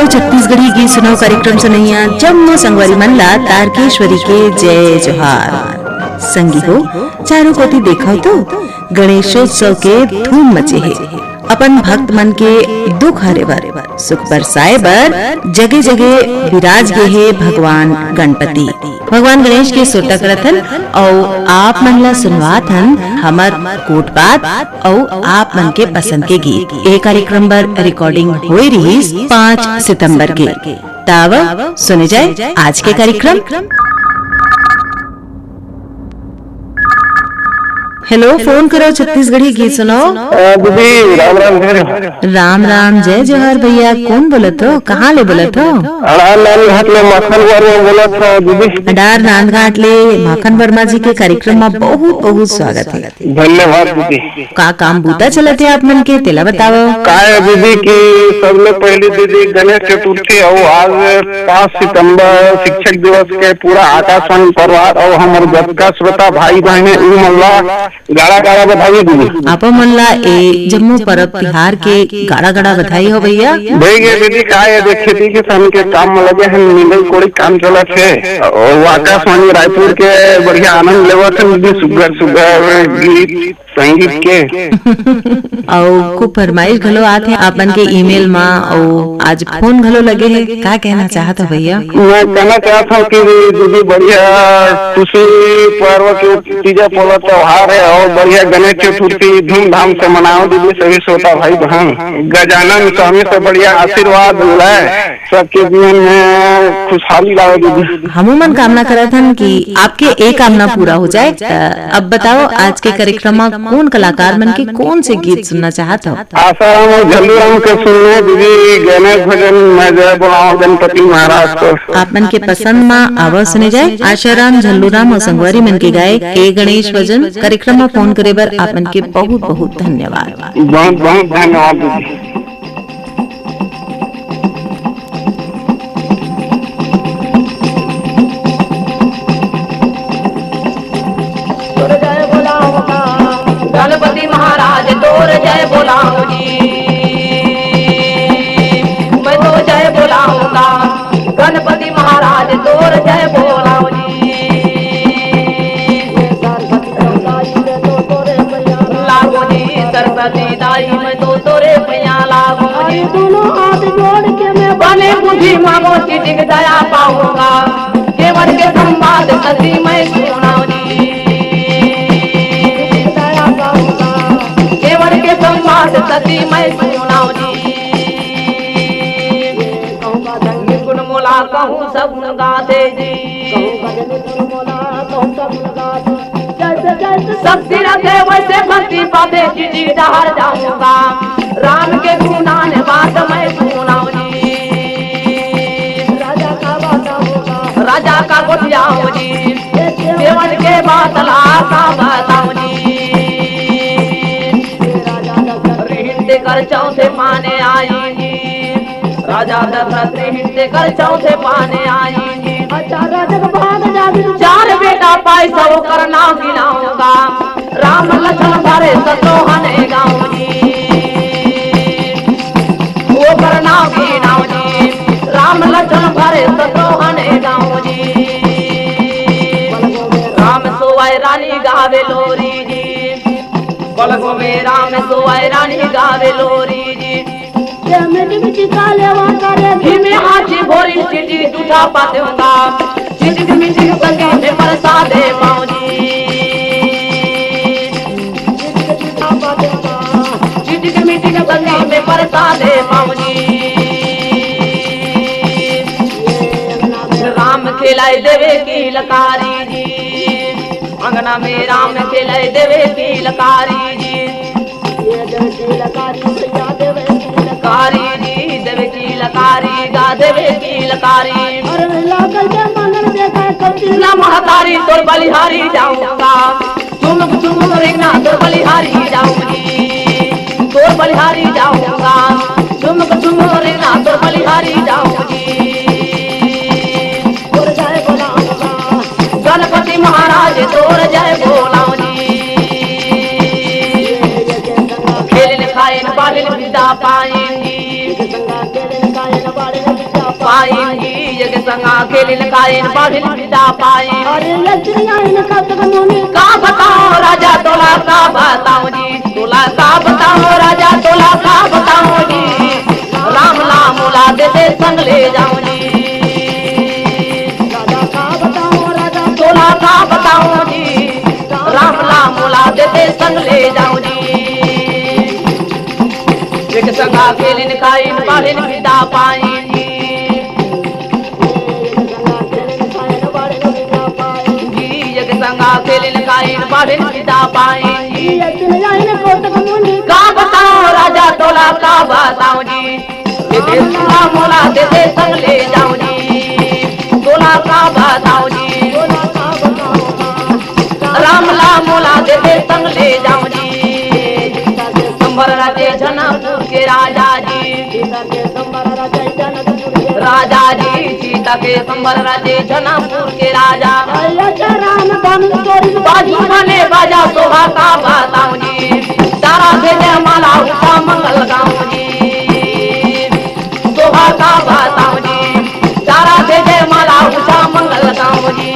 छत्तीसगढ़ी गीत सुनाओ कार्यक्रम सुनैया जम्मू संगवारी मनला तारकेश्वरी के जय जोहार। संगी हो चारों कोती देखो तो गणेशोत्सव के धूम मचे है। अपन भक्त मन के दुख हरे बर सुख बरसाए बर जगह जगह विराज गे है भगवान गणपति। भगवान गणेश के सोटा करथन और आप मन ला सुनवात हन हमर कोट बात और आप मन के पसंद के गीत। एक कार्यक्रम बर रिकॉर्डिंग होई रही 5 सितंबर के। ताव सुने जाए आज के कार्यक्रम। हेलो, फोन करो छत्तीसगढ़ी गीत सुनाओ। दीदी राम राम राम राम जय जोहार भैया। कौन बोलत हो, कहाँ ले बोलत हो? अडार नांदघाट ले माखन वर्मा बोलत हो दीदी। अडार नांदघाट ले माखन वर्मा जी के कार्यक्रम में बहुत बहुत स्वागत है। धन्यवाद दीदी। का काम बूता चलत है आप मन के तेला बताओ। का है दीदी की सबले पहली दीदी गणेश चतुर्थी और आज 5 सितंबर शिक्षक दिवस के पूरा आकाशवाणी परिवार और हमारे जगका श्रोता भाई बहने मल्ला गाड़ा गाड़ा बधाई दीदी। आप मल्ला ए जम्मू पर्व तिहार के गाड़ा गाड़ा बधाई हो भैया। भैया दीदी का है खेती किसान के काम में लगे हैं, मिलल कोई काम चलत है और आकाशवाणी रायपुर के बढ़िया आनंद लेवत है दीदी। सुगर सुगर गीत संगीत के और खूब फरमाइश घलो आते हैं आपन के ईमेल में और आज फोन घलो लगे है। क्या कहना चाहत हो भैया? मैं कहना चाहता हूँ कि दीदी बढ़िया खुशी पर्व के तीजा पोला त्योहार है और बढ़िया गणेश चतुर्थी धूमधाम से मनाओ दीदी। सभी श्रोता भाई बहन गजानन स्वामी से बढ़िया आशीर्वाद लाए, सबके जीवन में खुशहाली लाओ दीदी। हम मन कामना करत हन कि आपके एक कामना पूरा हो जाए। अब बताओ आज के कार्यक्रम में कौन कलाकार मन के कौन से गीत सुनना चाहत हो? आसाराम और झल्लूराम के सुनने दीदी गणेश भजन मैं जय बोलाऊं गणपति महाराज को। आप मन के पसंद में आवाज सुने जाए आशाराम झल्लूराम और संगवारी मन के गाए ए गणेश भजन। कार्यक्रम में फोन करे बर आप मन के बहुत बहुत धन्यवाद। बहुत बहुत धन्यवाद दीदी। गणपति महाराज तोर जय बोलाऊं जी, मैं तो जय बोलाऊंगा। गणपति महाराज तोर जय बोलाऊं जी। लागो जी सरस्वती दाई मैं तो तोरे पैया लागो जी। दोनों हाथ जोड़ के मैं बने बुद्धि मांगो चिटिक दया पाऊंगा। केवल के संवाद सती मैं सुनाऊं जी। सती मैं सुनाऊं जी। गुण मोला कहूँ सब गुण गाते जी। शक्ति रखे वैसे भक्ति पाते जी डहर जाऊंगा। राम के गुणान बात मैं सुनाऊं जी। राजा का गोतियाऊं जी। देवन के बातला का बताऊं जी। कर चौथे पाने आई जी। राजा दशरथ हृदय कर चौथे पाने आई जी। चार बेटा पाई सब करना गिनाऊंगा। राम लक्ष्मण भरे शत्रुघ्न गाऊं जी। वो करना गिनाऊं जी। राम लक्ष्मण भरे शत्रुघ्न गाऊं जी। राम सोवाय रानी गावे लोरी जी। बलगो में राम सोवाय रानी गावे लोरी जी। धीमे हाथी भोरी चिटी टूटा पातेगा। चिटिक मिटिक बगे में प्रसादे पाऊं जी। चिटिक मिटिक बगे में प्रसादे पाऊं जी। राम खिलाई देवे की लकारी जी। अंगना में राम खिलाई देवे की लकारी जी। लकारी जी देवे की लकारी गा देवे की लकारी। महतारी तोर बलिहारी जाऊंगा। चुमुक चुमुक रेखना तोर बलिहारी जाऊंगी। तोर बलिहारी जाऊंगा। चुमुक चुमुक रेखना तोर बलिहारी जाऊंगी। गणपति महाराज तोर जय बोलाऊं जी। खेल खाए बालिल विदा पाएंगी। पाई जी एक संगा खेलिन काइन बढ़िन विदा पाई का बताओ राजा तोला का बताओ जी तोला का बताओ राजा तोला का बताओ जी राम नाम मोला दे संग ले जाओ जी तोला का बताओ जी राम नाम मोला दे संग ले जाओ जी एक संगा खेलिन काइन बढ़िन विदा पाई जी संगा खेलिन काइन बढ़िन विदा पाई जी का बताओ राजा तोला का बताओ जी दे मोला दे संग ले जाओ जी तोला का बताओ जी राम ला मोला दे संग ले जाओ जी संबर राजे जनकपुर के राजा जी राजा जी सीता के संबर राजे जनकपुर के राजा बाजू बने बाजा शोभा का बताओ जी तारा भेजे माला उठा मंगल गाँव जी शोभा का बताओ जी तारा भेजे माला उठा मंगल गाँव जी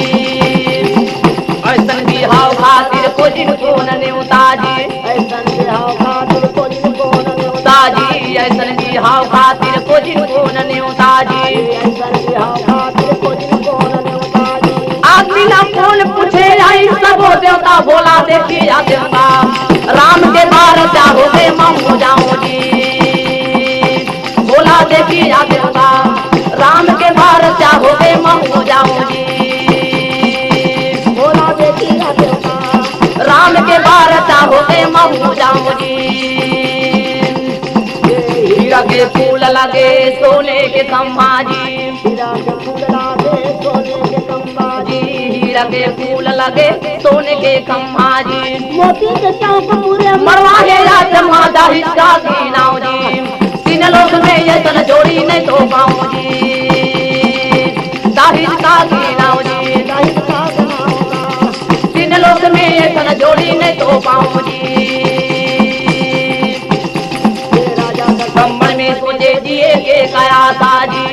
ऐसन बिहाव खातिर खोजिन कोन नेवता जी ताजी ऐसन बिहाव खातिर खोजिन कोन नेवता जी बिना कौन पूछे आई सबो देवता बोला देखी या देवता राम के बार चाहो दे ममो जाओ जी बोला देखी या देवता राम के बार चाहो दे ममो जाओ जी बोला देखी या देवता राम के बार चाहो दे ममो जाओ जी हीरा के फूल लगे सोने के खम्भा जी हीरा के फूल लगे सोने के खम्भा जी मोती के चौक पूरे मरवा हेरा जमा दाहिर का दीनाओ जी तीन लोग में ये तन जोड़ी नहीं तो पाऊं जी दाहिर का दीनाओ जी तीन लोग में ये तन जोड़ी नहीं तो पाऊं जी कमर में सोचे दिए के काया साजी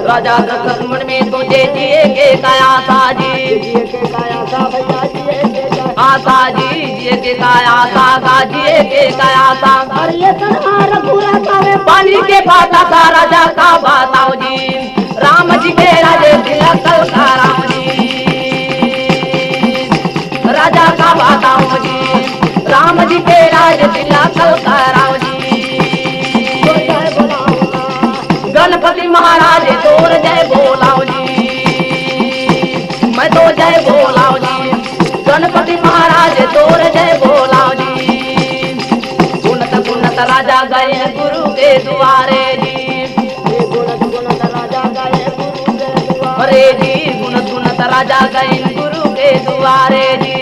राजा दशरथ में तुझे दिए के काया साजी आशा जी जिए के काया सागा जिए के काया सागा पानी के पाता का राजा का बताओ जी राम जी के राजे कल का राम जी राजा का बताओ जी राम जी के राजे कल का राम जी गणपति महाराज तोर जय बोलाओ जी मैं तो जय बोलाओ जी गणपति महाराज तोर जय बोलाओ जी गुणत गुणत राजा गए गुरु के द्वारे जी गुणत राजा गए गुरु के द्वारे जी गुणत गुणत राजा गए गुरु के द्वारे जी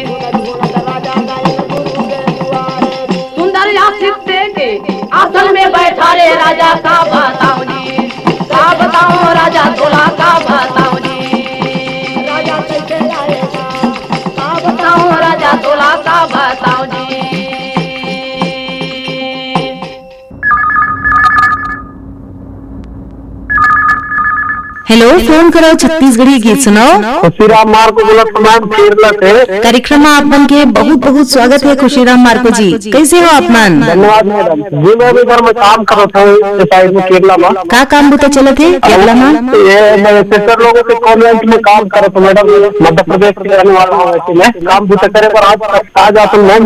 सुंदर या सिद्धे के आसन में बैठा रे राजा का बताओ जी का बताओ राजा तोला का बताओ जी राजा कैसे आएगा का बताओ राजा तोला का बताओ जी हेलो फोन करो छत्तीसगढ़ी गीत सुनाओ खुशीराम मार्को बोला समाज केरला से कार्यक्रम में आप मन के बहुत बहुत स्वागत है खुशीराम मार्को जी कैसे हो आप मन धन्यवाद मैडम जी मैं भी घर में काम कर रहा था साइड में केरला में का काम बुता चले थे केरला में ये मैं सिस्टर लोगों के कॉन्वेंट में काम कर रहा था मैडम मध्य प्रदेश के रहने वाला हूँ वैसे मैं काम बुता करे पर आज आता हूँ मैं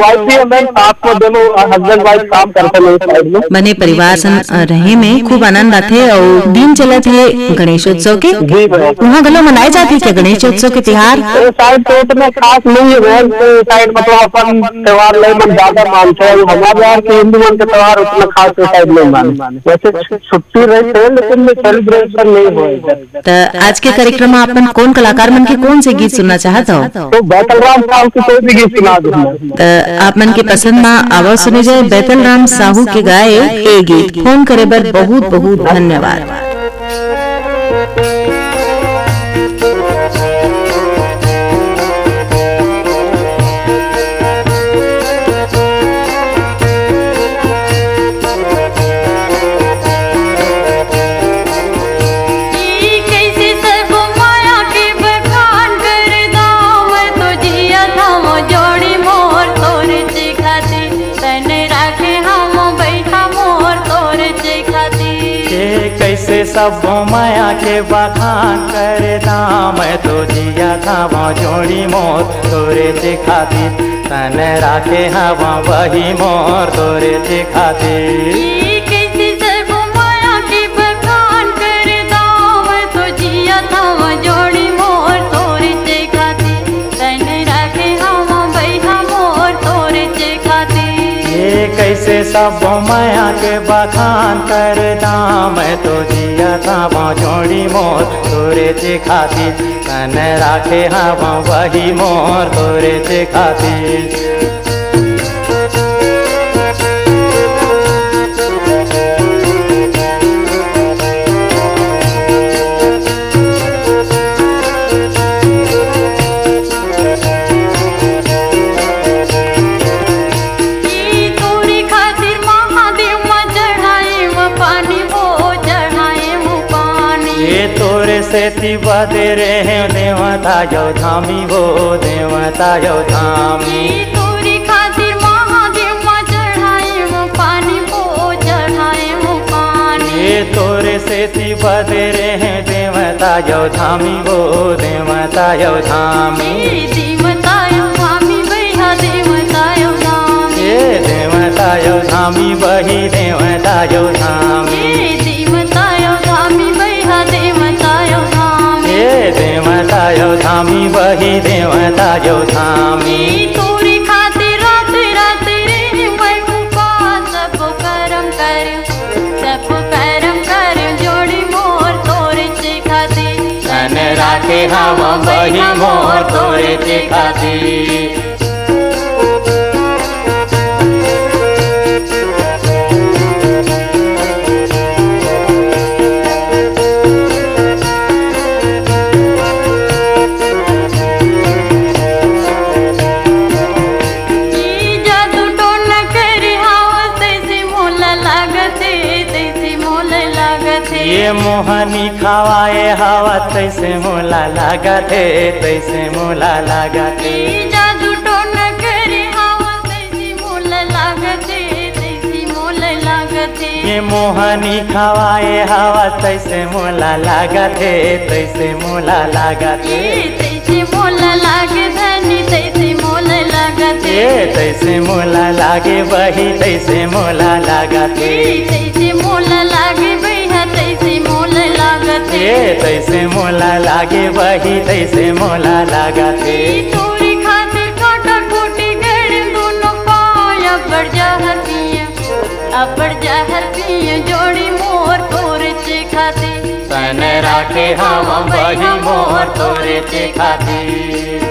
वाइफ भी है मैं साथ में दोनों हस्बैंड वाइफ काम करते हैं साइड में बने परिवार संग रहे में खूब आनंद आते और दिन चले थे गणेशोत्सव के वहाँ गलो मनाए जाते क्या गणेशोत्सव के त्योहार साइड तो इतना खास नहीं है साइड मतलब अपन त्योहार नहीं ज्यादा मानते हैं हमारे यहाँ के हिंदू के त्योहार उतना खास साइड नहीं मानते वैसे छुट्टी रहते हैं लेकिन सेलिब्रेशन नहीं हुआ। तो आज के कार्यक्रम में अपन कौन कलाकार मन के कौन से गीत सुनना चाहता हो तो बैतल राम साहू की कोई भी गीत सुना दूँ तो आप मन के पसंद में आवाज सुने जाए बैतल राम साहू के गाए ए गीत फोन करे बर बहुत बहुत धन्यवाद। तोरे चे खाती ये कैसे सब माया के बखान करदा मैं तो जिया था वो जोड़ी मोर तोरे चे खाती तन राखे हवा वही मोर तोरे चे खाती ये कैसे सब माया के बखान करदा मैं तो जिया था वो जोड़ी मोर तोरे चे खाती तन राखे हवा वही मोर तोरे चे खाती ये कैसे सब माया के बखान करदा मैं तो जिया था वो जोड़ी मोर तोरे चे खाती तन राखे हवा वही मोर तोरे चे खाती से तिवा दे रहे देवता जो धामी वो देवता जो धामी तोरी खातिर महादेव मां चढ़ाए वो पानी वो चढ़ाए वो पानी ये तोरे से तिवा दे रहे देवता जो धामी वो देवता जो धामी देवता यो धामी भैया देवता यो धामी ये देवता जो धामी वही देवता जो धामी देवता यो धामी भैया देवता यो धामी देवता जो धामी वही देवता जो धामी तोरी खातिर रात रात रे मैं उपवास सब कर्म कर जोड़ी मोर तोरे चे खाती तन राखे हवा वही मोर तोरे चे खाती ये मोहनी खवाए हवा तैसे मोला लागते तैसे मोला लागते जादू टोन करे हवा तैसे मोला लागते तैसे मोला लागते ये मोहनी खवाए हवा तैसे मोला लागते तैसे मोला लागते तैसे मोला लागे धनी तैसे मोला लागते तैसे मोला लागे वही तैसे मोला लागते तैसे मोला लागे भैया तैसे मोला लागते तैसे मोला लागे वही तैसे मोला लागते तोरी खातिर काटा कोटी गड़ दोनों पाया अबर जहर पिए जोड़ी मोर तोरे चे खाती तन राखे हवा वही मोर तोरे चे खाती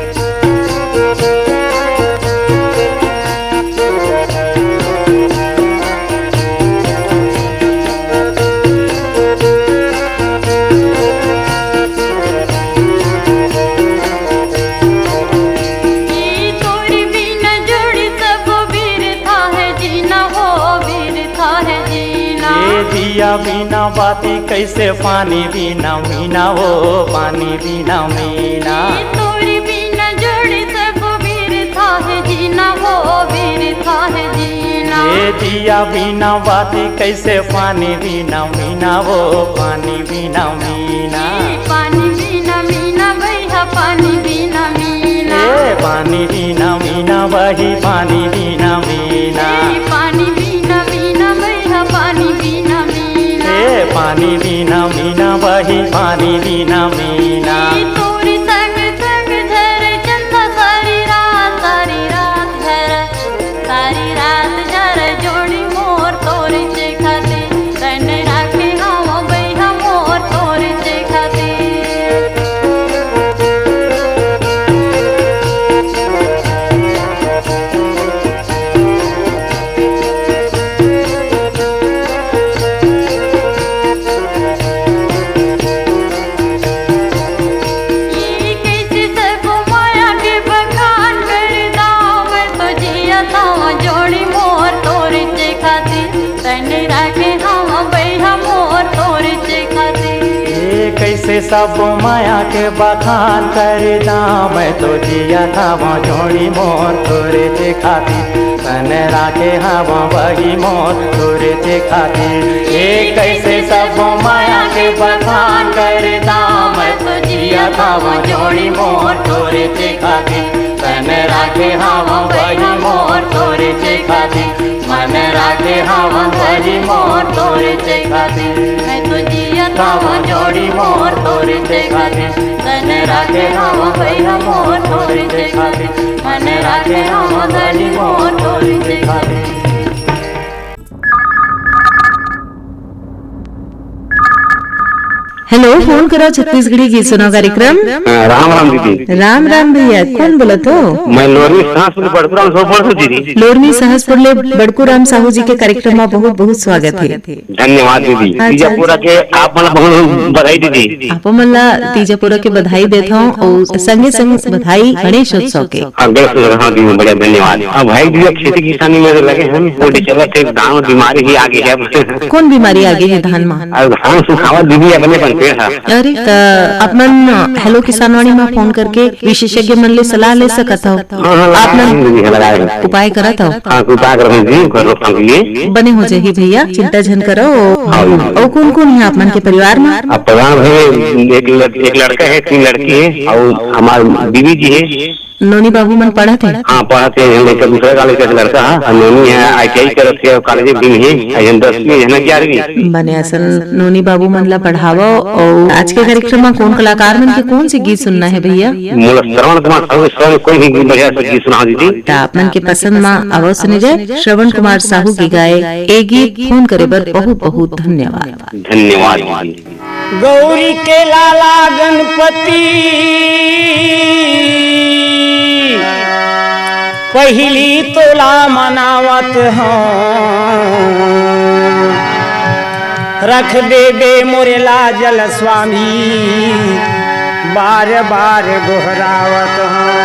दिया बिना बाती कैसे पानी बिना मीना वो पानी बिना मीना तोरी बिना जोड़ी सब वीर था है जीना वो वीर था है जीना ये दिया बिना बाती कैसे पानी बिना मीना वो पानी बिना मीना पानी बिना मीना भैया पानी बिना मीना पानी बिना मीना वही पानी बिना मीना पानी बिना मीना भैया पानी बिना मीना पानी बिना मीना वही पानी बिना मीना तोरी संग संग झरे चंदा सारी रात झरे जोड़ी मोर तोरे चे खाती तन राखे हवा भैया मोर तोरे चे खाती कैसे सब माया के बखान करदा मैं तो जिया था वो जोड़ी मोर तोरे चे खाती तन राखे हवा वही मोर तोरे जे खातिर। एक कैसे सब माया के बखान करता मैं तो जिया था जोड़ी मोर तोरे जे खातिर। तन राखे हवा वही मोर तोरे जे खातिर। मन राखे हवा वही मोर तोरे जे खातिर। मैं तो जिया था जोड़ी मोर तोरे जे खातिर। तन राखे हवा वही मोर तोरे जे खातिर। मन राखे हवा वही मोर तोरे जे खातिर। हेलो, फोन करो छत्तीसगढ़ी गीत सुनो कार्यक्रम। राम राम दीदी। राम राम भैया, कौन बोला तो? मैं लोरमी सहसपुर बड़कुराम साहू दीदी। लोरमी सहसपुर ले बड़कुराम साहू जी के कार्यक्रम में बहुत बहुत स्वागत है। धन्यवाद दीदी। तीजापुरा के आप मला बहुत बधाई दीदी। आप मला तीजापुरा के बधाई देता हूँ और संगे संग बधाई गणेश उत्सव के। हाँ दीदी, बढ़िया धन्यवाद। अब भाई दीदी खेती किसानी में लगे हम चलते धान बीमारी ही आगे है। कौन बीमारी आगे है धान में? धान सुखावा दीदी अपने अरे अपन हेलो किसानवाणी में फोन करके विशेषज्ञ मन ले सलाह ले सकत हो। आप उपाय करत हो? बने हो जाही भैया, चिंता झन करो। और कौन कौन है आप मन के परिवार में? परिवार में एक लड़का है, 3 लड़की है और हमारे बीवी जी है। नोनी बाबू मन पढ़त है? हाँ पढ़ते हैं। दूसरे कॉलेज का लड़का है, नोनी है ITI करते है, कॉलेज भी है 10वीं है ना 11वीं। बने असल नोनी बाबू मन ला पढ़ावो। और आज के कार्यक्रम में कौन कलाकार मन के कौन से गीत सुनना है भैया? श्रवण कुमार कोई भी बढ़िया गीत सुना दीदी। आप मन के पसंद में अवश्य सुने जाए श्रवण कुमार साहू की गाए ए गीत। फोन करे बर बहुत बहुत धन्यवाद। धन्यवाद। गौरी के लाला गणपति पहली तोला मनावत हूँ। रख दे मोरे लाजल स्वामी बार बार गोहरावत हूँ।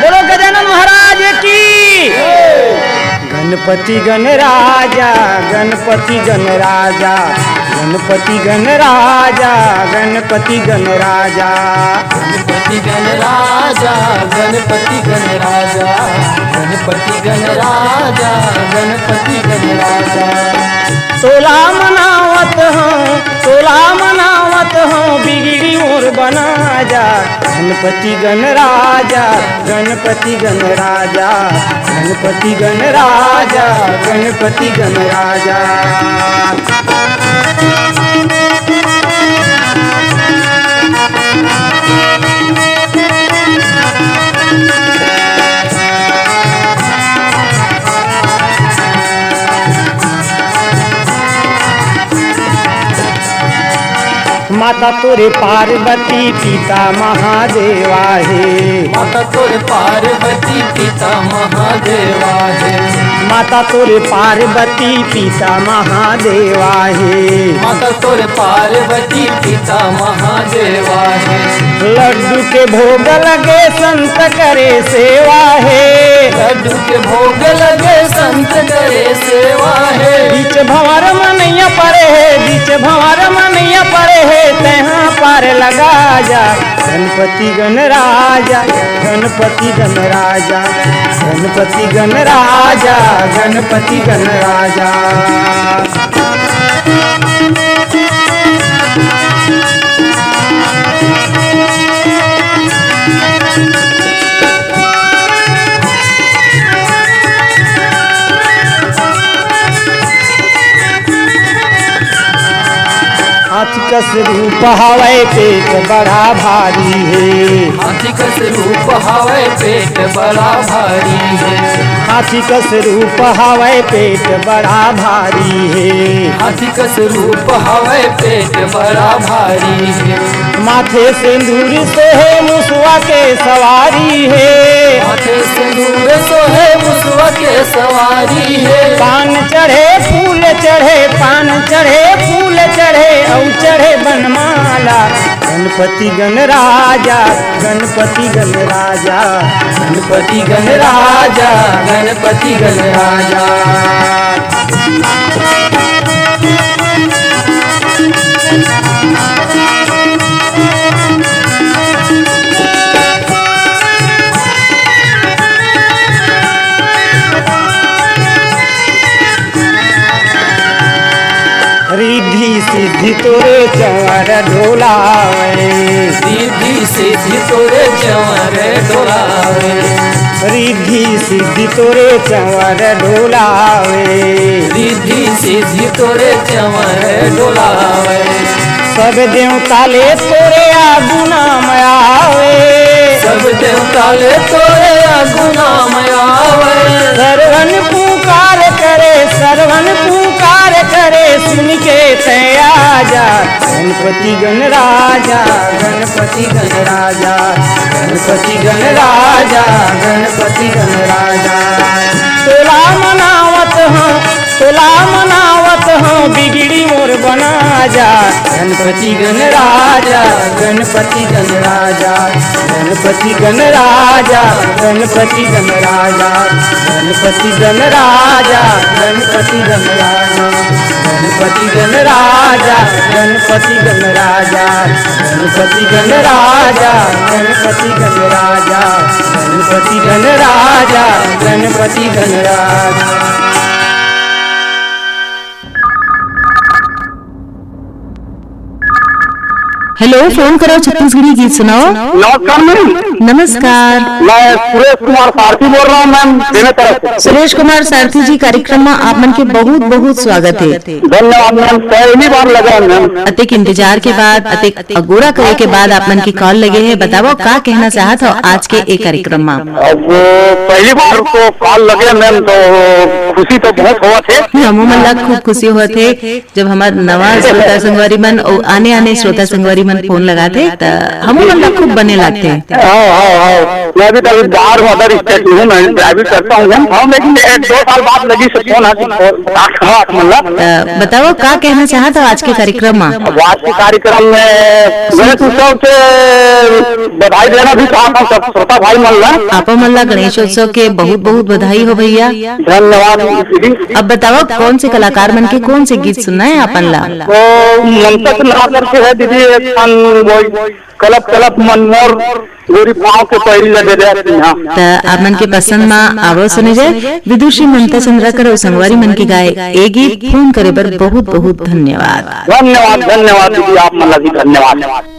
बोलो गजानन महाराज की। गणपति गणराजा गणपति गणराजा गणपति गणराजा गणपति गणराजा गणपति गणराजा गणपति गणराजा गणपति गणराजा गणपति गणराजा। तोला मनावत हूँ बिगड़ी मोर बना जा। गणपति गणराजा गणपति गणराजा गणपति गणराजा गणपति गणराजा। माता तोरे पार्वती पिता महादेवा है। माता तोरे पार्वती पिता महादेवा है। माता तोरे पार्वती पिता महादेवा है। माता तोरे पार्वती पिता महादेवा है। लड्डू के भोग लगे संत करे सेवा है। लड्डू के भोग लगे संत करे सेवा है। बीच भंवर मनैया पड़े है, बीच भंवर मनैया पड़े है, तहाँ पार लगा जा। गणपति गणराजा गणपति गणराजा गणपति गणराजा गणपति गणराजा। हाथी कस रूप हवाए पेट बड़ा भारी है। हाथी कस रूप हवाए पेट बड़ा भारी है। हाथी कस रूप हवाए पेट बड़ा भारी है। हाथी कस रूप हवाए पेट बड़ा भारी है। माथे सिंदूर सोहे मुसवा के सवारी है। माथे सिंदूर सोहे मुसवा के सवारी है। पान चढ़े फूल चढ़े पान चढ़े फूल चढ़े और चढ़े बनमाला। गणपति गणराजा गणपति गणराजा गणपति गणराजा गणपति गणराजा। रिद्धि सिद्धि तोरे चंवर ढोलावे, रिद्धि सिद्धि तोरे चंवर डोलावे, रिद्धि सिद्धि तोरे चंवर ढोलावे, रिद्धि सिद्धि तोरे चंवर डोलावे, सब देवता ले तोरे आगु नाम आवे, सब देवता ले तोरे गुना मयावे, सर्वन पुकार करे, सर्वन पुकार करे, सुन के तया जा गणपति गण राजा, गणपति गण राजा, गणपति गण राजा, गणपति गण राजा। तोला मनावत हूँ, तोला मनावत हूँ, बिगड़ी मोर बना जा, गणपति गण राजा, गणपति गण राजा, गणपति गण राजा, गणपति गण राजा, गणपति गण राजा, गणपति गण राजा, गणपति गण राजा, गणपति गण राजा, गणपति गण राजा, गणपति गण राजा, गणपति गण राजा, गणपति गण राजा। हेलो, फोन करो छत्तीसगढ़ी गीत सुनाओ। नमस्कार मैम। नमस्कार, मैं सुरेश कुमार सारथी बोल रहा हूँ मैम, देने तरफ से। सुरेश कुमार सारथी जी, कार्यक्रम में आप मन के बहुत बहुत स्वागत है। धन्यवाद मैम, पहली बार लगा मैम। अतेक इंतजार के बाद, अतेक अगोरा करे के बाद आप मन की कॉल लगे है। बताओ का कहना चाहत हो आज के एक कार्यक्रम में। अब पहली बार को कॉल लगे मैम, तो खुशी तो बहुत हुआ थे। हमू मन ला खूब खुशी हुआ थे जब हमार नवा श्रोता संगवारी मन और आने आने श्रोता संगवारी मन फोन लगाते, तो हमू मन ला खूब बने लगते। मैं भी कभी बाहर अदर स्टेट में हूँ, मैं ड्राइविंग करता हूँ। लेकिन 1-2 साल बाद लगी से फोन बताओ का कहना चाहत हो आज के कार्यक्रम में। आज के कार्यक्रम में गणेश उत्सव के बधाई देना भी चाहता हूँ सब श्रोता भाई मन ला। आप मन ला गणेशोत्सव के बहुत बहुत बधाई हो भैया। धन्यवाद। अब बताओ कौन से कलाकार मन के कौन से गीत सुनना है अपन ला। तो मनता से लगा करके है दीदी, एक कलप कलप मनमोर गोरी पाँव के पैरी लगे रहती। आप मन के पसंद में आवो सुने जाए विदुषी ममता चंद्राकर और संगवारी मन के गाए ए गीत। फोन करे पर बहुत बहुत धन्यवाद। धन्यवाद धन्यवाद दीदी, आप मन लगी धन्यवाद।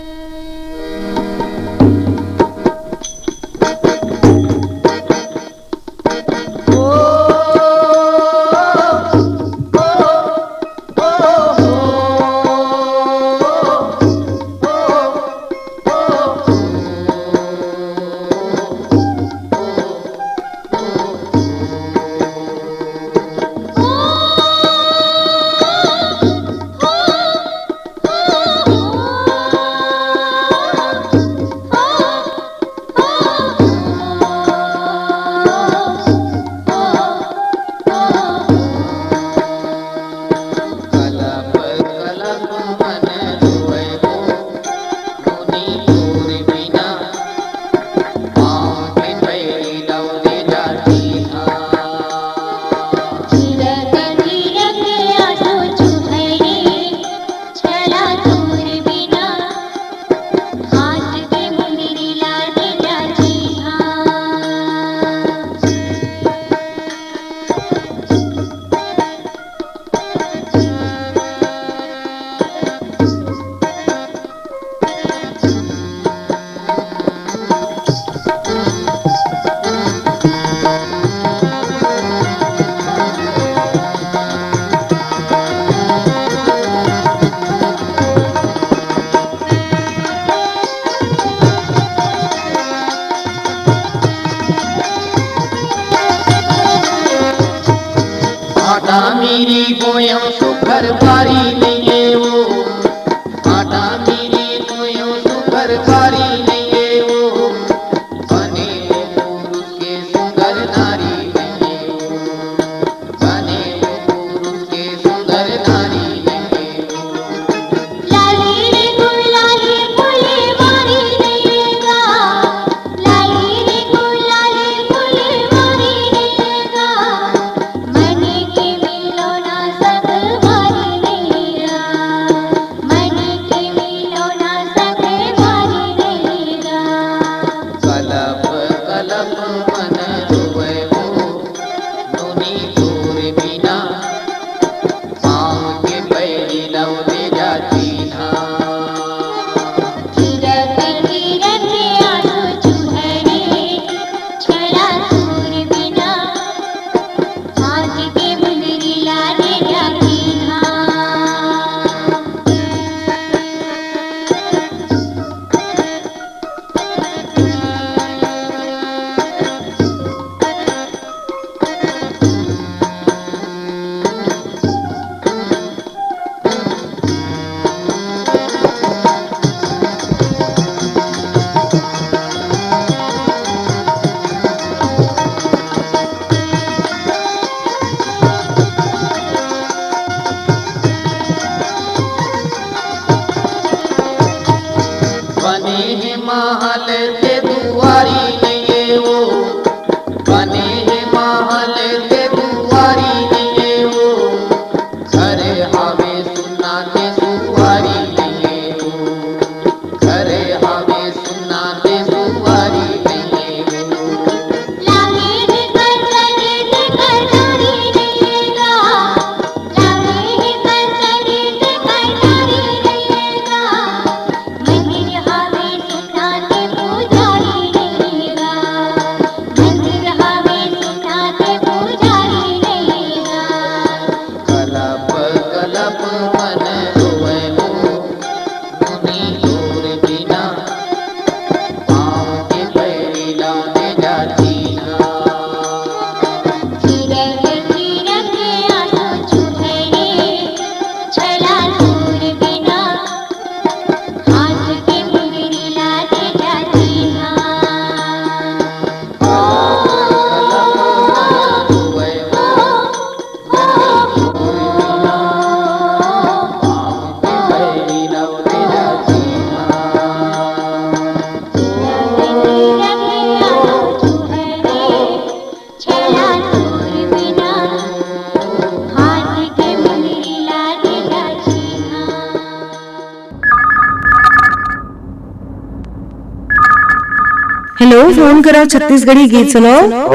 हेलो, फोन करो छत्तीसगढ़ी गीत सुनो।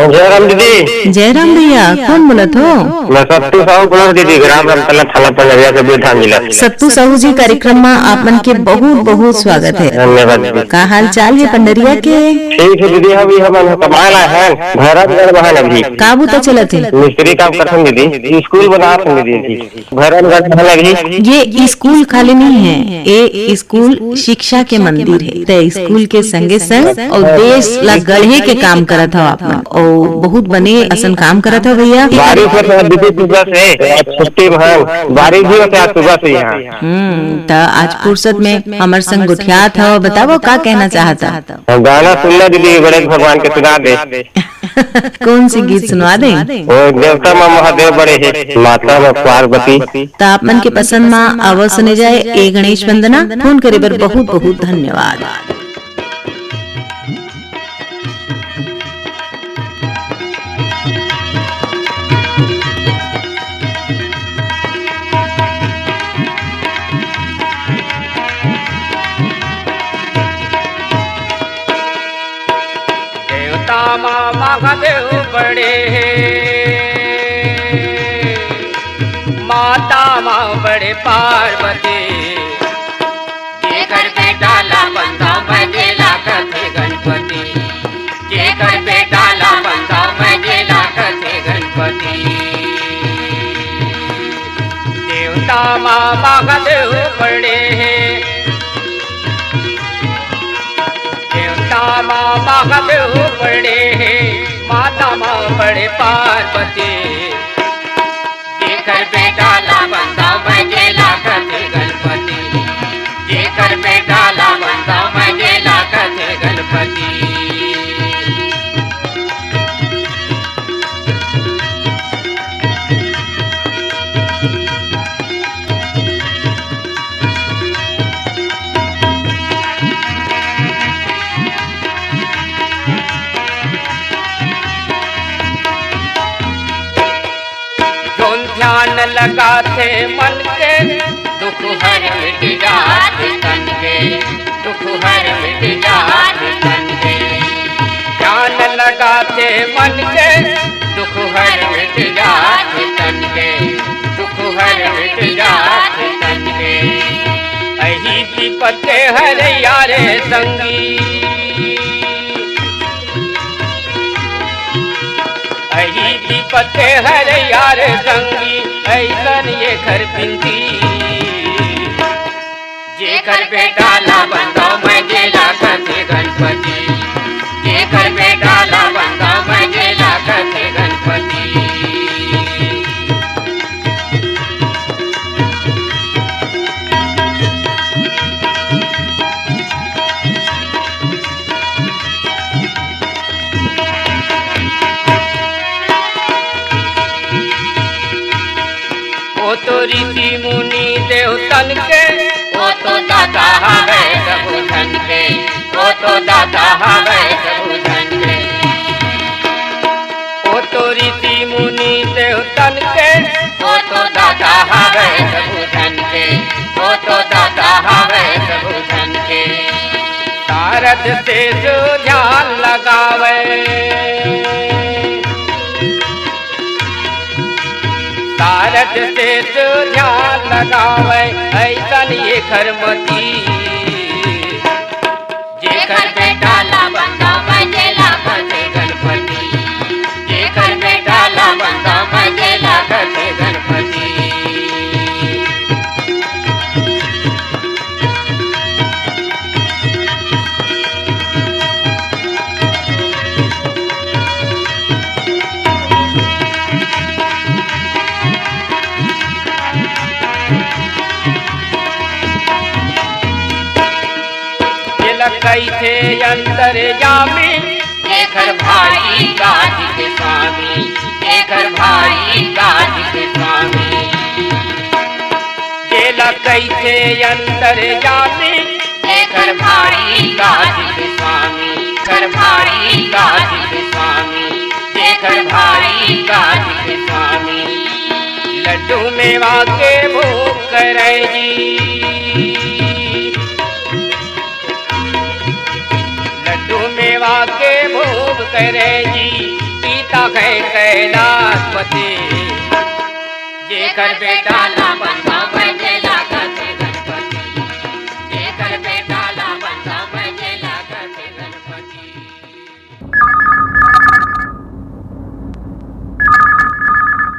जयराम दीदी। जयराम भैया, कौन बोलत हो? मैं सत्तू साहू बोल दीदी, ग्राम रामतला थाना पंडरिया के बेटा मिला। सत्तू साहू जी कार्यक्रम में आप मन के बहुत बहुत स्वागत है। धन्यवाद दीदी। का हाल चाल है पंडरिया के? ठीक है दीदी, अभी हम कमाला है भैरवगढ़ बहन अभी काबू तो चलत है। मिस्त्री काम करते दीदी, स्कूल बना दीदी भैरवगढ़ बहन अभी। ये स्कूल खाली नहीं है, ये स्कूल शिक्षा के मंदिर है। तो स्कूल के संगे संग और देश ला गढ़े के काम करत हो आप और बहुत बने असन काम करत हो भैया। बारिश होता है दीदी सुबह से, छुट्टी बहन बारिश भी होता है सुबह से यहाँ। तो आज फुर्सत में हमार संग गुठियात हो, बताओ का कहना चाहता? गाना सुनना दीदी, गणेश भगवान के सुना दे। कौन सी गीत सुनवा दे? वो देवता में महादेव बड़े है, माता में पार्वती। तो आप मन के पसंद में आवाज सुने जाए ए गणेश वंदना। फोन करे बर बहुत बहुत धन्यवाद। महादेव बड़े माता माँ बड़े पार्वती, जेकर बेटा ला बंधा बजेला कथे गणपति, जेकर बेटा ला बंधा बजेला कथे गणपति। देवता माँ महादेव बड़े माँ महादेव बड़े माता माँ बड़े पार्वती, जेकर बेटा ला बंधा बजेला कथे गणपति, जेकर बेटा ला बंधा बजेला कथे गणपति। ध्यान लगाते मन के दुख हर मिट जात तन के, दुख हर मिट जात तन के। ध्यान लगाते मन के दुख हर मिट जात तन के, दुख हर मिट जात तन के। अही विपत्ति हर यारे संगी, अही विपत्ति हर यार संगी, ऐसन ये घर बिंदी, जेकर बेटा ला बंधा बजेला कथे गणपति, जेकर बेटा ला बंधा बजेला कथे गणपति। तो ऋषि मुनि देवतन के, वो तो दाता हवे सबु धन के, वो तो दाता हवे सबु धन के। वो तो ऋषि मुनि देवतन के, वो तो दाता हवे सबु धन के, वो तो दाता हवे सबु धन के। शारद से जो ध्यान लगावे, शारद से जो ध्यान लगावे, ऐसन ये घरमती, जेकर बेटा ला बंधा बजेला कथे गणपति, जेकर बेटा ला बंधा बजेला कथे गणपति। कैसे अंतर जामी, जेकर भाई गाज के स्वामी, जेकर भाई गाज के स्वामी। जेला कैसे अंतर जामी, जेकर भाई गाज के स्वामी, जेकर भाई गाज के स्वामी, जेकर भाई गाज के स्वामी। लड्डू मेवा के भोग करेगी, लड्डू मेवा के भोग करे जी पीता है कैलाशपति जेकर बेटा ला बनता बजेला करते गणपति जेकर बेटा ला बनता बजेला करते गणपति।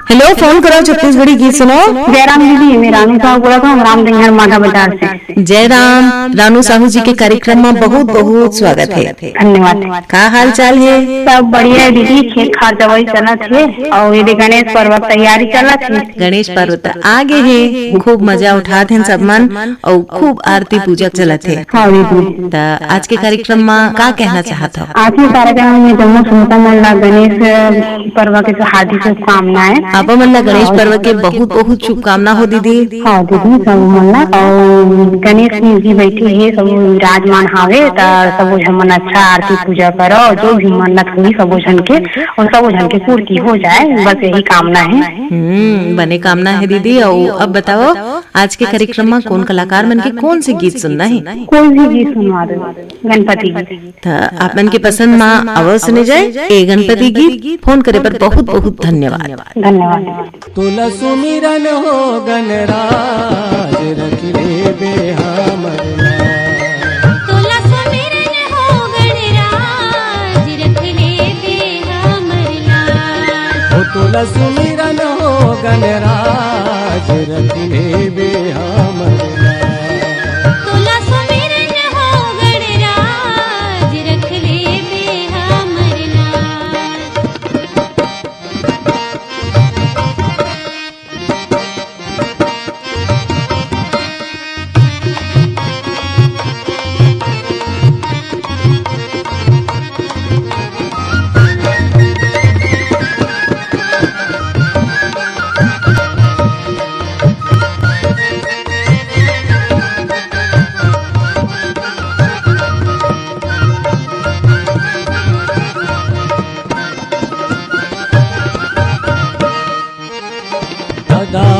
हेलो, फोन करो छत्तीसगढ़ी गीत सुनो। जयराम दीदी, मैं रानू साहू बोला था, रामदेंगर माघा बाजार से। जयराम, रानू साहू जी के कार्यक्रम में बहुत बहुत स्वागत है। धन्यवाद। का हाल चाल है? सब बढ़िया है दीदी, खेत खार दवाई चला थे और ये गणेश पर्व तैयारी चला थी। गणेश पर्व तो आगे है, खूब मजा उठाते हैं सब मन और खूब आरती पूजा चलत है। हाँ दीदी। तो आज के कार्यक्रम में का कहना चाहत हो? आज के कार्यक्रम में जम्मू सुनता मल्ला गणेश पर्व के हार्दिक शुभकामनाएं। आप मल्ला गणेश पर्व के बहुत बहुत शुभकामना हो दीदी। हाँ दीदी, सब मल्ला और गणेश जी बैठी है, सब विराजमान हावे तो सब झमन अच्छा आरती पूजा करो, जो भी मन्नत हुई सब झन के और सब झन के पूर्ति हो जाए, बस यही कामना है। बने कामना है दीदी। और अब बताओ आज के कार्यक्रम में कौन कलाकार मन के कौन से गीत सुनना है? कोई भी गीत सुनवा दो, गणपति गीत। आप मन के पसंद में अवश्य सुने जाए ए गणपति गीत। फोन करे पर बहुत बहुत धन्यवाद। धन्यवाद। तुला सुमिरन हो गणराज रख ले बेहामर तुला सुमिरन हो गणराज रख ले बेहामर हो तुला सुमिरन हो गणराज रख ले बेहामर तुला सुमिरन हो गणराज रख ले बेहामर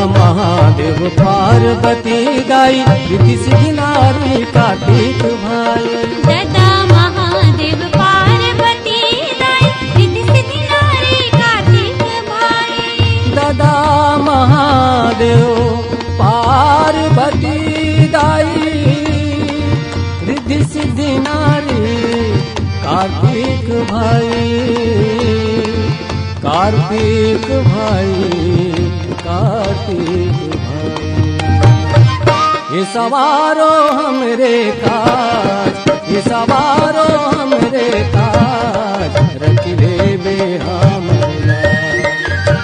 महादेव पार्वती गाई रिद्धि सिद्धि नारी कार्तिक भाई। दादा महादेव पार्वती दाई रिद्धि सिद्धि नारी कार्तिक भाई। दादा महादेव पार्वती दाई रिद्धि सिद्धि नारी कार्तिक भाई। कार्तिक भाई कार्तिक भाई ये सवारो हमरे काज ये सवारो हमरे काज रख ले बेहामला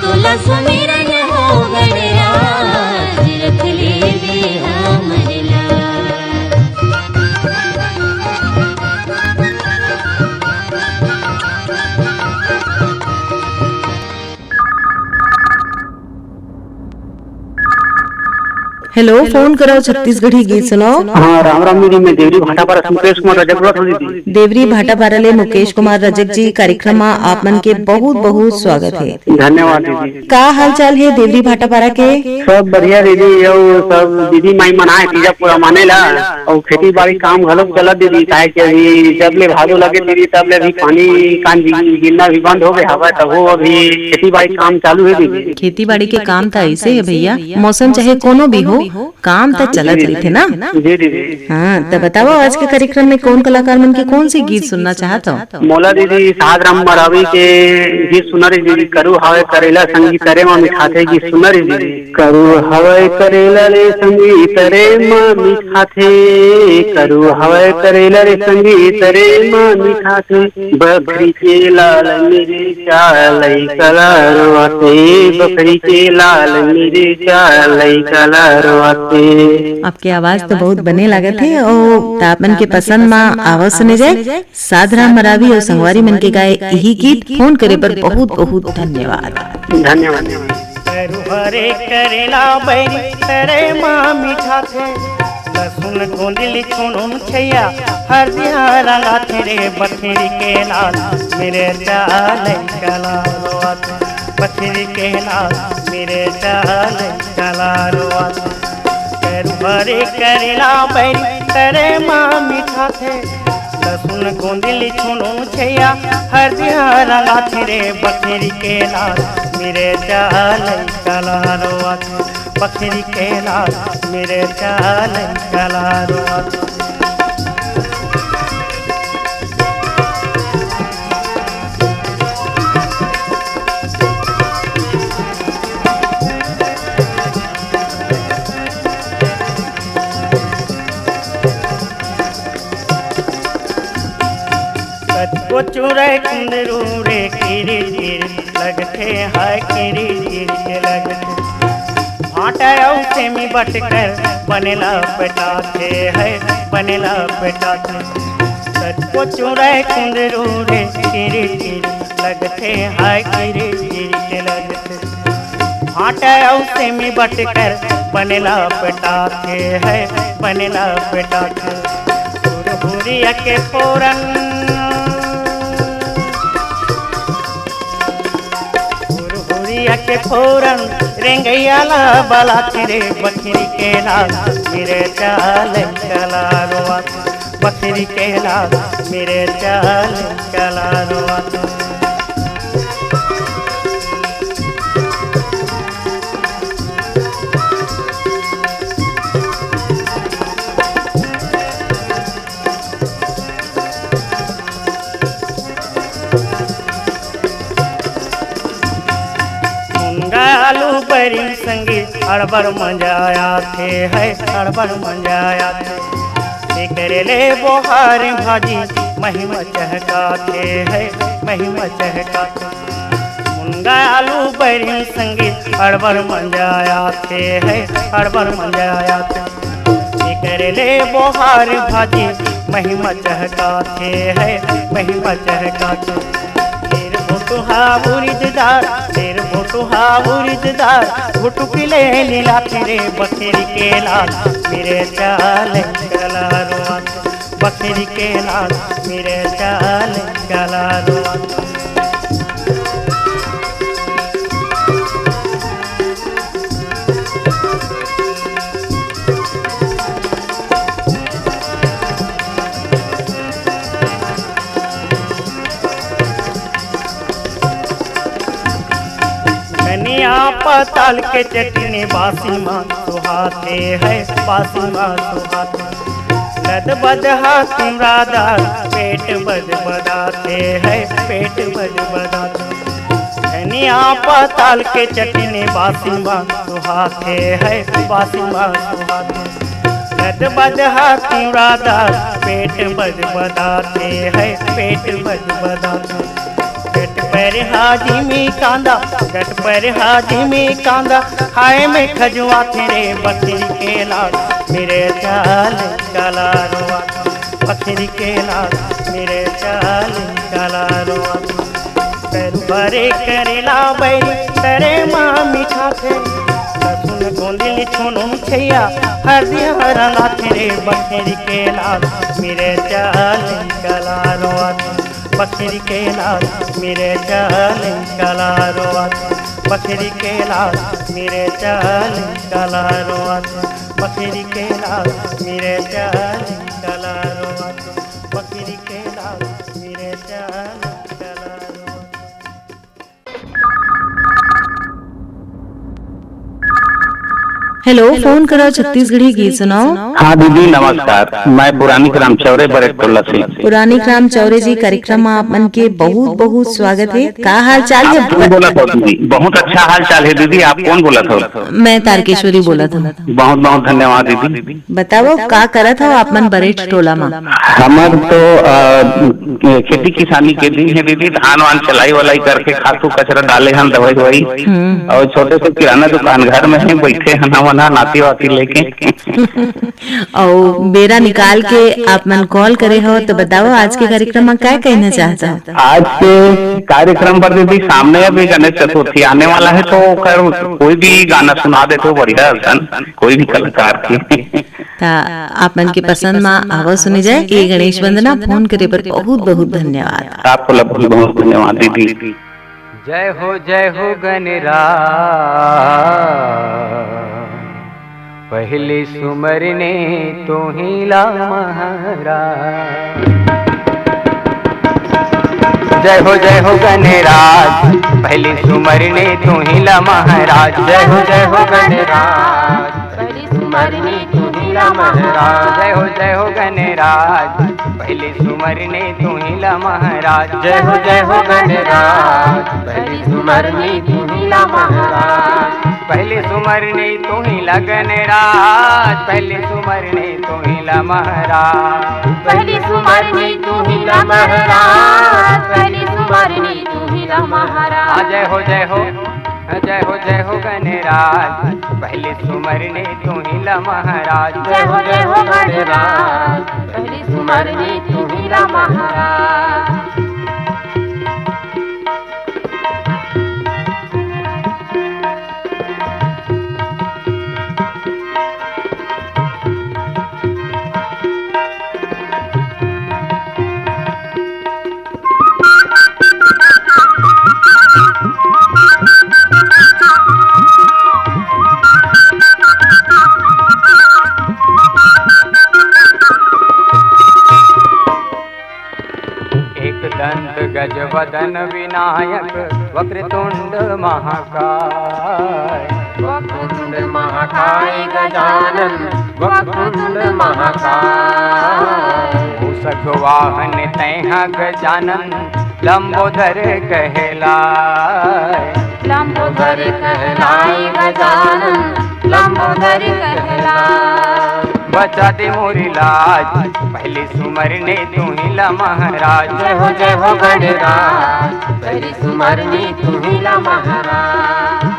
तुला सुमिरन हो गणराज रख ले बेहामर हेलो, फोन करो छत्तीसगढ़ी गीत सुनो। हाँ, राम राम दीदी, मैं देवरी भाटापारा मुकेश कुमार रजक बोलत हूँ दीदी। देवरी भाटापारा ले मुकेश कुमार रजक जी कार्यक्रम में आप मन के बहुत बहुत स्वागत है। धन्यवाद दीदी। का हाल चाल है देवरी भाटापारा के? सब बढ़िया दीदी। और सब दीदी माई मनाए तीजा पूरा माने ला और खेती बाड़ी काम घलोक चलत दीदी। काहे कि अभी जब ले भादो लगे दीदी तब ले अभी पानी कान गिरना भी बंद हो गए हवा, तब वो अभी खेती बाड़ी काम चालू है दीदी। खेती बाड़ी के काम तो ऐसे है भैया, मौसम चाहे कोनो भी हो काम तो चलत रही थे ना। जी दीदी। हाँ, तो बताओ आज के कार्यक्रम में कौन कलाकार मन के कौन सी गीत सुनना चाहता हो? मोला दीदी साध राम मरावी के गीत सुना रही दीदी। करू हवे करेला संगीत रे माँ मिठाते गीत सुना रही दीदी। करू हवे करेला रे संगीत रे माँ मिठाते, करू हवे करेला रे संगीत रे माँ मिठाते। बकरी के लाल मेरे चालई कलरवाते, बकरी के लाल मेरे चालई कलरवाते। आपकी आवाज तो बहुत बने लागत है और तापन के पसंद में आवाज सुने जाए। साधराम मरावी और संगवारी मन के गाए यही गीत। फोन करे पर बहुत बहुत धन्यवाद। धन्यवाद। हरे करेला बैरी तरे माँ मीठा थे लहसुन गोंदली छुनुन छैया हरदिया रंगा थे बथेरी के लाल मेरे चाल कला बथेरी के लाल मेरे चाल कला हरे करेला बैरी तरे माँ मीठा थे लहसुन गोंदिली छुनुन छैया हरदिया रंगा थे बकरी के लाल मेरे चाल कलारो बकरी के लाल मेरे चाल कलारो को चूरे कुंदरू रे किरी किरी लगते हाय किरी किरी लगते भाटा उसे में बटकर बनेला पेटाते है बनेला पेटाते को चूरे कुंदरू रे किरी किरी लगते हाय किरी किरी लगते भाटा उसे में बटकर बनेला पेटाते है बनेला पेटाते भूरिया के फोरन के फोरन रेंगैयाला बाला तेरे बकरी के लाल मेरे चाल कलारो बकरी के लाल मेरे चाल कलारो आलू बरी संगी अड़बड़ मंजाया थे है अड़बड़ मंजाया थे करेले बोहार भाजी महिमा चहकाते है महिमा चहकाते मुंगा आलू बरी संगी अड़बड़ मंजाया थे है अड़बड़ मंजाया थे करेले बोहार भाजी महिमा चहकाते है महिमा चहकाते बुरीदार तेरे फोटो हा बुरीदार फोटो पिले लीला तेरे बकरी के लाल मेरे चाल कलारो बकरी के लाल मेरे चाल कलारो धनिया पताल के चटनी बासी माँ सुहाते है बासी माँ सुहाते लद बदहा सिमरादार पेट बद बदाते है पेट बद बदाते धनिया पताल के चटनी बासी माँ सुहाते है बासी माँ सुहाते लद बदहा सिमरादार पेट बद बदाते है पेट बद बदाते गट पर हाजी में कांदा गट पर हाजी में कांदा हाय में खजुआ तेरे बकरी के लाल मेरे चाल कलारो बकरी के लाल मेरे चाल कलारो पैर भरे करेला बैरी तेरे माँ मीठा थे लहसुन गोंदिली छुनुन छैया हरदिया रंगा तेरे बकरी के लाल मेरे चाल कलारो बकरी के लाल मेरे चाल कलारो बकरी के लाल मेरे चाल कलारो बकरी के लाल मेरे चाल कलारो बकरी के लाल मेरे चाल कलारो। हेलो, फोन करो छत्तीसगढ़ी गीत सुनाओ। हाँ दीदी नमस्कार, मैं पुरानी ग्राम चौरे बरेटोला से। पुरानी ग्राम चौरे जी कार्यक्रम में आप मन के बहुत बहुत स्वागत है। का हाल चाल है? कौन बोला था दीदी? बहुत अच्छा हाल चाल है दीदी। आप कौन बोला था? मैं तारकेश्वरी बोला था। बहुत बहुत धन्यवाद दीदी। बताओ का करा था आप मन बरेट टोला में? हमार तो खेती किसानी के दिन है दीदी। धान वान चलाई वलाई करके खातू कचरा डाले हम दवाई दवाई और छोटे से किराना दुकान घर में है बैठे हैं वना नाती वाती लेके। और बेरा निकाल के आप मन कॉल करे हो तो बताओ आज के कार्यक्रम में क्या कहना चाहता हो? आज के कार्यक्रम पर दीदी सामने अभी गणेश चतुर्थी आने वाला है तो कोई भी गाना सुना देते हो बढ़िया कोई भी कलाकार की। आप मन के पसंद में आवाज सुनी जाए। ये गणेश वंदना फोन करे पर बहुत बहुत धन्यवाद। आपको बहुत बहुत धन्यवाद दीदी। जय हो गणरा पहली सुमरने तो ही ला महारा। जय हो गणराज, पहली सुमरनी तू ही ला महाराज। जय हो गणराज, पहली सुमरनी तू ही ला महाराज। जय हो गणराज, पहली सुमरनी तू ही ला महाराज। जय हो गणराज, पहली सुमरनी तू ही ला महाराज। पहली सुमरनी तू ही ला गणराज, पहली सुमरनी तू ही ला महाराज। पहली सुमरनी तू ही ला महाराज, पहली सुमरनी तू ही ला महाराज। जय हो गणराज, पहली सुमरनी तू ही ला महाराज। जय हो गणराज, पहली सुमरनी तू ही ला महाराज। दंत गजवदन विनायक, वक्रतुंड महाकाय। वक्रतुंड महाकाय गजानन, वक्रतुंड महाकाय। मूषक वाहन तैहा गजानन, लंबोदर कहलाय। लंबोदर कहलाय गजानन, लंबोदर कहलाय। बचा दे मोरी लाज, पहली सुमरनी तू ही ला महाराज। जय हो गणराज, पहली सुमरनी तू ही ला महाराज।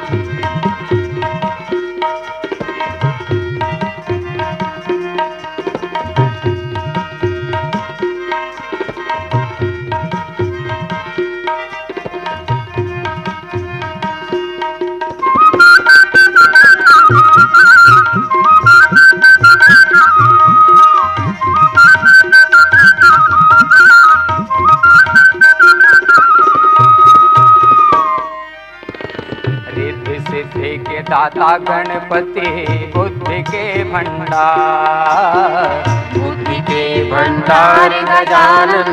सिद्धि के दाता गणपति, बुद्धि के भंडार। बुद्धि के भंडार गजानन,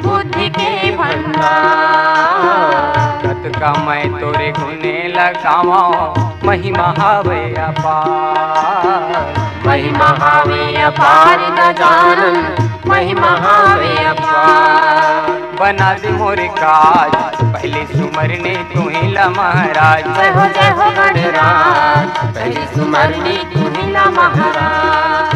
बुद्धि के भंडार। कत का मैं तोरे गुने लगावा, महिमा हावे अपार। महिमा हावे अपार गजानन, महिमा हावे अपार। बना दे मोरे काज, पहली सुमरनी तू ही ला महाराज। जय हो गणराज, पहली सुमरनी तू ही ला महाराज।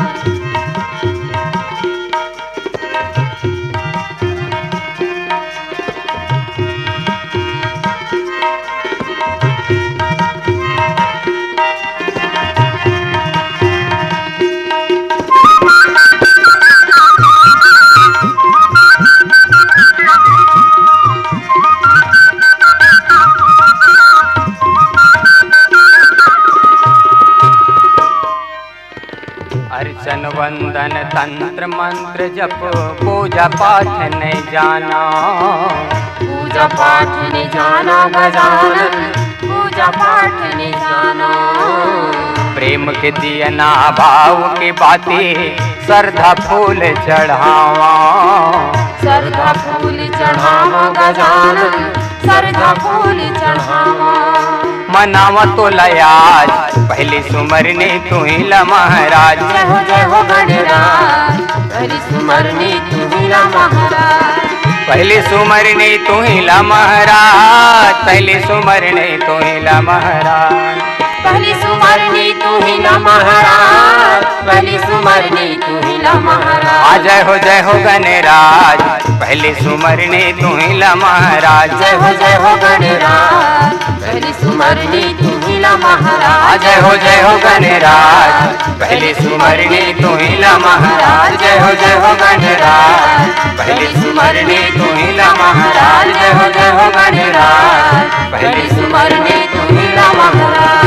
अर्चन वंदन तंत्र मंत्र जप, पूजा पाठ नहीं जाना। पूजा पाठ नहीं जाना गजानन, पूजा पाठ नहीं जाना। प्रेम के दिया ना भाव की बातें, श्रद्धा फूल चढ़ावा। श्रद्धा फूल चढ़ावा गजानन, श्रद्धा फूल चढ़ावा। मनावा तो लयाज, पहली सुमरनी तू ही ला महाराज। जय हो गणराज, पहली सुमरनी तू ही ला महाराज। पहली सुमरनी तू ही ला महाराज, पहली सुमरनी तू ही ला महाराज। पहली सुमरनी तू ही ला महाराज, पहली सुमरनी तू ही ला महाराज। जय हो गणराज, पहली सुमरनी तू ही ला महाराज। जय हो गणराज, पहली सुमरनी तू ही ला महाराज। जय हो गणराज, पहली सुमरनी तू ही ला महाराज। जय हो गणराज, पहली सुमरनी तू ही ला महाराज। जय हो गणराज, पहली सुमरनी तू ही ला महाराज।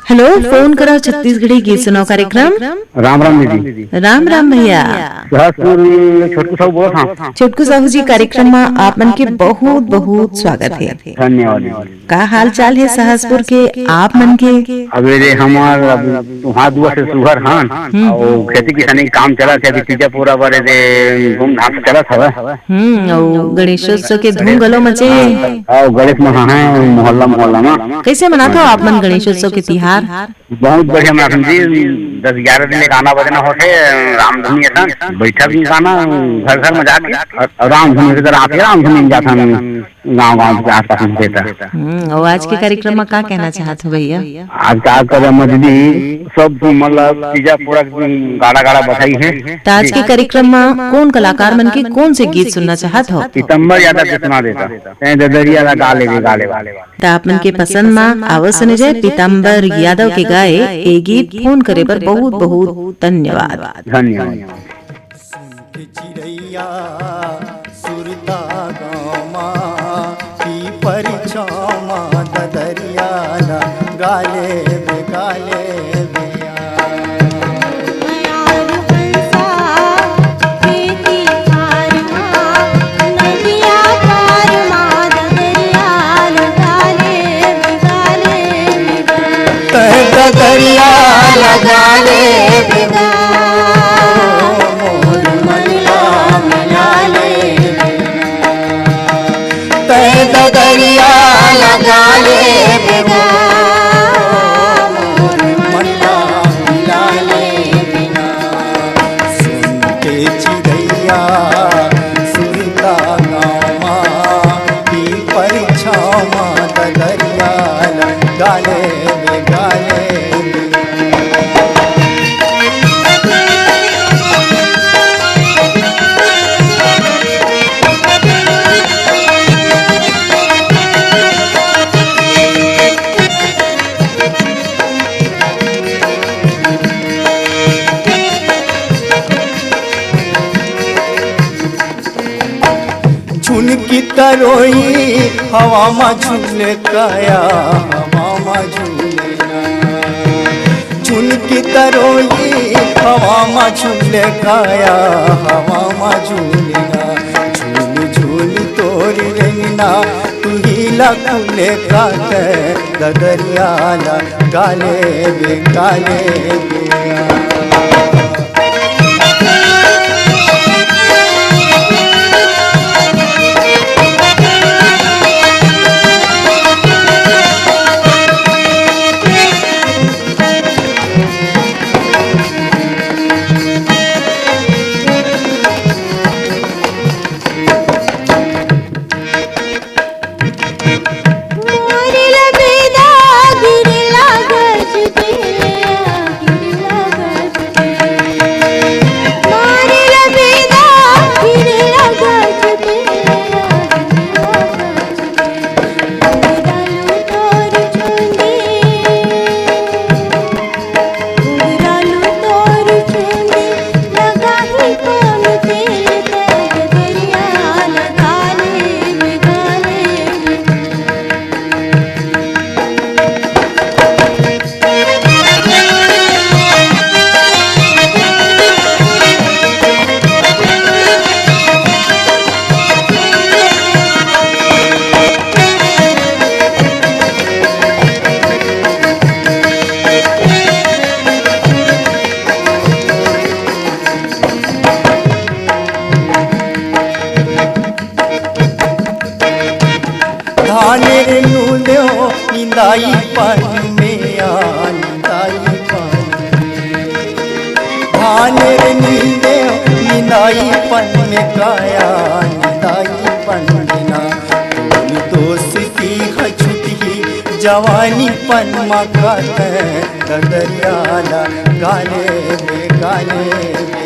हेलो, फोन करो छत्तीसगढ़ी गीत सुनाओ कार्यक्रम। राम राम दीदी। राम राम भैया। सहसपुर छोटकू साहू बोला था। छोटकू साहू जी, कार्यक्रम में आप मन के बहुत बहुत स्वागत है। धन्यवाद। का हाल चाल है सहसपुर के आप मन के? अबे हमार वहाँ दुआ से सुगर हान और खेती किसानी का काम चला थे। अभी तीजा पूरा बारे दे धूमधाम से चला था। और गणेशोत्सव के धूम गलो मचे। और गणेश महा है मोहल्ला मोहल्ला में। कैसे मनाते हो आप मन गणेशोत्सव के तिहार? बहुत बढ़िया मनाते जी। 10-11 दिन गाना बजना होते, रामधुनी ऐसा बैठक में गाना घर घर में जाके रामधुनी से आते रामधुनी जाता गाँव गाँव के आस पास में देता। और आज के कार्यक्रम में क्या कहना चाहते हो भैया? आज का कार्यक्रम दीदी सब मतलब तीजा पूरा गाड़ा गाड़ा बधाई है। तो आज के कार्यक्रम में कौन कलाकार मन के कौन से गीत सुनना चाहत हो? पीतम्बर यादव के सुना देता ददरिया गाले गाले वाले। तो आप मन के पसंद में आवश्य सुने जाए पीतम्बर यादव के गाए ये गीत। फोन करे पर बहुत बहुत धन्यवाद। धन्यवाद। चिड़ैया सुरता गामा की परिछामा ददरिया गाले बेगाले दरिया लगा ले बिगा मोर मल्ला मिला ले तय दरिया लगा ले बिगा मोर मल्ला मिला ले बिना सुन के चिड़ैया सुरता गामा की परिछामा दरिया लगा ले बिगा ले। झुनकी तरोई हवा में झूले काया हवा में झूले झुनकी तरोई हवा में झूले काया हवा में झूले झूल झूल तोरी रंगना तू ही लखुले काट ददरिया गाले बे गाले बे। निंदाई पानी में आ निंदाई पानी धान रे नींदे निंदाई पानी में काया निंदाई पानी दोस्ती हछुटी जवानी पन मकात दरिया गाले बे गाले बे।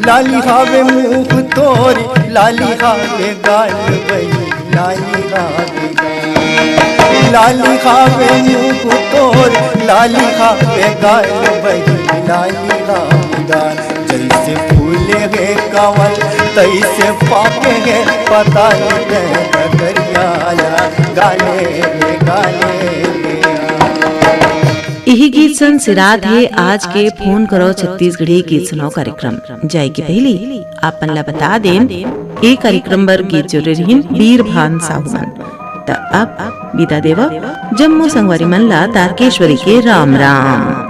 लाली खावे मुँह तोरी, लाली खावे गाल बही, लाली खावे गाल। लाली खावे मुँह तोरी, लाली खावे गाल बही, लाली खावे गाल। जैसे फूले है कमल तैसे पाके है पता करिया गाले गाले। यही गीत सन सिरात है आज के फोन करो छत्तीसगढ़ी गीत सुनाओ कार्यक्रम जाए के पहली आपन ला बता दें ये कार्यक्रम बर गीत जोड़े रहीन बीरभान साहुमन। त अब विदा देवा जम्मू संगवारी मन ला तारकेश्वरी के राम राम।